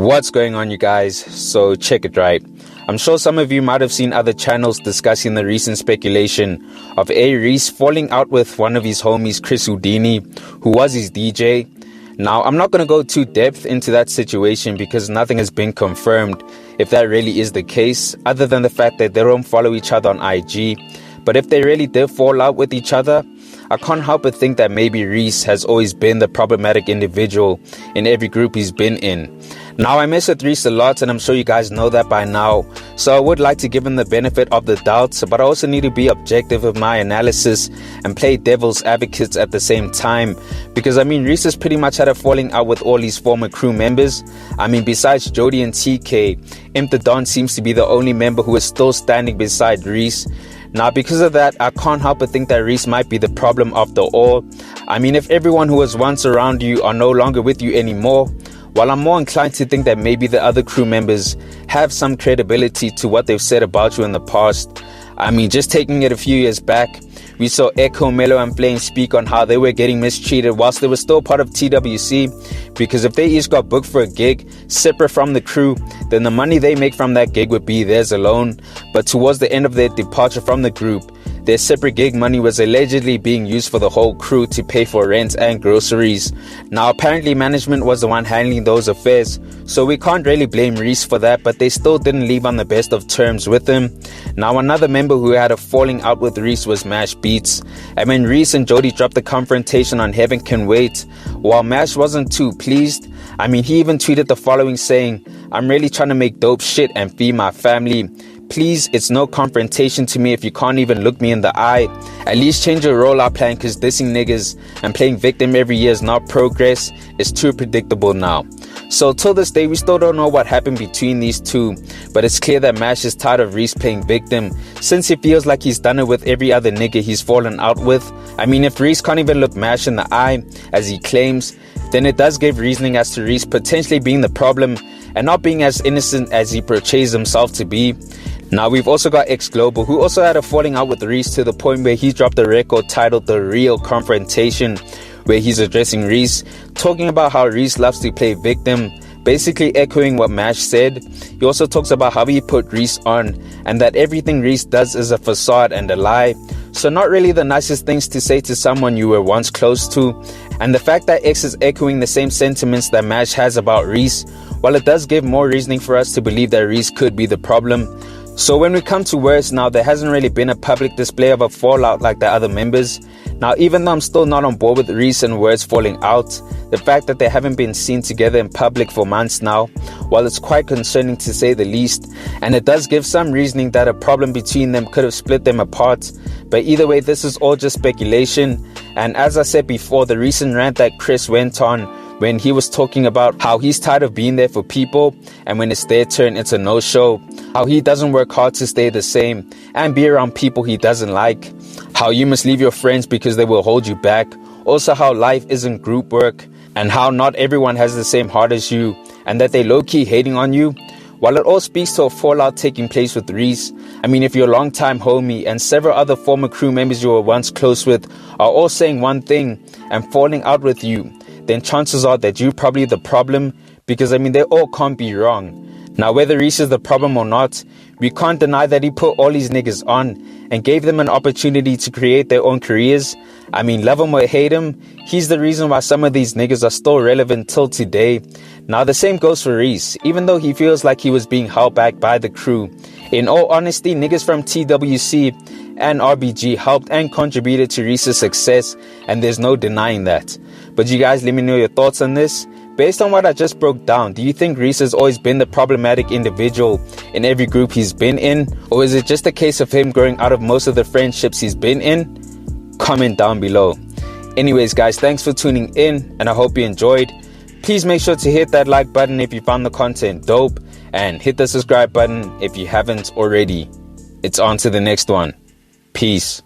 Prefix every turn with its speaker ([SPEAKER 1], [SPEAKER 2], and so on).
[SPEAKER 1] What's going on, you guys? So check it right. I'm sure some of you might have seen other channels discussing the recent speculation of A-Reece falling out with one of his homies, Chris Houdini, who was his DJ. Now, I'm not going to go too depth into that situation because nothing has been confirmed if that really is the case, other than the fact that they don't follow each other on IG. But if they really did fall out with each other, I can't help but think that maybe Reece has always been the problematic individual in every group he's been in. Now, I mess with Reece a lot, and I'm sure you guys know that by now, so I would like to give him the benefit of the doubt, but I also need to be objective with my analysis and play devil's advocates at the same time, because Reece has pretty much had a falling out with all his former crew members. Besides Jody and TK, Imp the Don seems to be the only member who is still standing beside Reece. Now, because of that, I can't help but think that Reece might be the problem after all. If everyone who was once around you are no longer with you anymore, while I'm more inclined to think that maybe the other crew members have some credibility to what they've said about you in the past. Just taking it a few years back, we saw Echo, Mello and Flame speak on how they were getting mistreated whilst they were still part of TWC, because if they each got booked for a gig separate from the crew, then the money they make from that gig would be theirs alone. But towards the end of their departure from the group, their separate gig money was allegedly being used for the whole crew to pay for rent and groceries. Now, apparently management was the one handling those affairs, so we can't really blame Reece for that, but they still didn't leave on the best of terms with him. Now, another member who had a falling out with Reece was Mash Beats. When Reece and Jody dropped the confrontation on Heaven Can Wait, while Mash wasn't too pleased, he even tweeted the following saying, "I'm really trying to make dope shit and feed my family. Please, it's no confrontation to me if you can't even look me in the eye. At least change your rollout plan, cause dissing niggas and playing victim every year is not progress. It's too predictable now." So till this day, we still don't know what happened between these two, but it's clear that Mash is tired of Reece playing victim, since he feels like he's done it with every other nigga he's fallen out with. If Reece can't even look Mash in the eye, as he claims, then it does give reasoning as to Reece potentially being the problem and not being as innocent as he portrays himself to be. Now, we've also got X Global, who also had a falling out with Reece to the point where he dropped a record titled The Real Confrontation, where he's addressing Reece, talking about how Reece loves to play victim, basically echoing what Mash said. He also talks about how he put Reece on and that everything Reece does is a facade and a lie. So not really the nicest things to say to someone you were once close to. And the fact that X is echoing the same sentiments that Mash has about Reece, while it does give more reasoning for us to believe that Reece could be the problem. So when we come to words now, there hasn't really been a public display of a fallout like the other members. Now, even though I'm still not on board with Reece and words falling out, the fact that they haven't been seen together in public for months now, while it's quite concerning to say the least, and it does give some reasoning that a problem between them could have split them apart. But either way, this is all just speculation. And as I said before, the recent rant that Chris went on when he was talking about how he's tired of being there for people, and when it's their turn, it's a no-show. How he doesn't work hard to stay the same and be around people he doesn't like. How you must leave your friends because they will hold you back. Also how life isn't group work, and how not everyone has the same heart as you, and that they low-key hating on you. While it all speaks to a fallout taking place with Reece, if your longtime homie and several other former crew members you were once close with are all saying one thing and falling out with you, then chances are that you're probably the problem, because they all can't be wrong. Now, whether Reece is the problem or not, we can't deny that he put all these niggas on and gave them an opportunity to create their own careers. Love him or hate him, he's the reason why some of these niggas are still relevant till today. Now, the same goes for Reece, even though he feels like he was being held back by the crew. In all honesty, niggas from TWC and RBG helped and contributed to Reece's success, and there's no denying that. But you guys, let me know your thoughts on this. Based on what I just broke down, do you think Reece has always been the problematic individual in every group he's been in? Or is it just a case of him growing out of most of the friendships he's been in? Comment down below. Anyways, guys, thanks for tuning in, and I hope you enjoyed. Please make sure to hit that like button if you found the content dope, and hit the subscribe button if you haven't already. It's on to the next one. Peace.